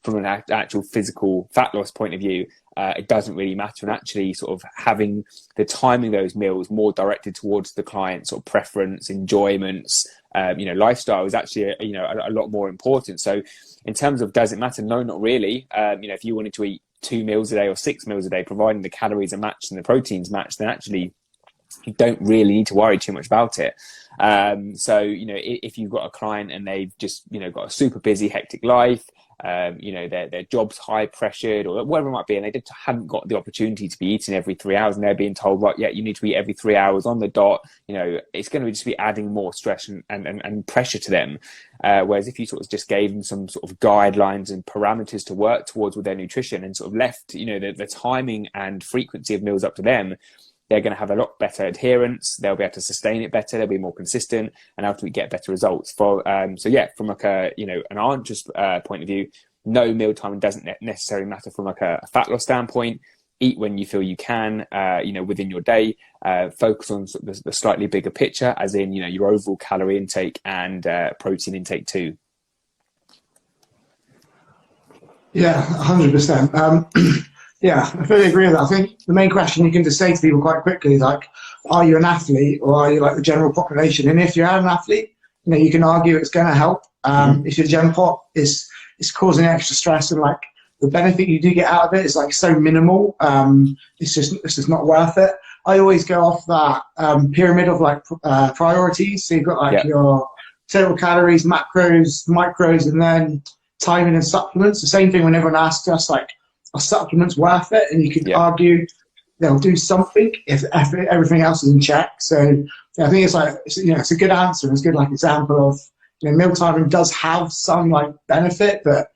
from an actual physical fat loss point of view, it doesn't really matter. And actually sort of having the timing of those meals more directed towards the client's sort of preference, enjoyments, lifestyle is actually, a lot more important. So in terms of does it matter? No, not really. If you wanted to eat 2 meals a day or 6 meals a day, providing the calories are matched and the proteins matched, then actually you don't really need to worry too much about it. If you've got a client and they've just, got a super busy, hectic life, their job's high pressured or whatever it might be, and they just haven't got the opportunity to be eating every 3 hours, and they're being told, right, yeah, you need to eat every 3 hours on the dot, it's going to just be adding more stress and pressure to them. Whereas if you sort of just gave them some sort of guidelines and parameters to work towards with their nutrition and sort of left, the timing and frequency of meals up to them, they're going to have a lot better adherence. They'll be able to sustain it better. They'll be more consistent and ultimately get better results. From like an answer's point of view, no meal timing doesn't necessarily matter from like a fat loss standpoint. Eat when you feel you can, within your day. Focus on the slightly bigger picture, as in, your overall calorie intake and protein intake too. Yeah, 100%. Yeah, I fully agree with that. I think the main question you can just say to people quite quickly is like, are you an athlete or are you like the general population? And if you're an athlete, you can argue it's going to help. If your gen pop is causing extra stress and like the benefit you do get out of it is like so minimal, it's just not worth it. I always go off that pyramid of like priorities. So you've got like your total calories, macros, micros, and then timing and supplements. The same thing when everyone asks us like, are supplements worth it? And you could argue they'll do something if everything else is in check. So I think it's a good answer. It's a good like example of meal timing does have some like benefit, but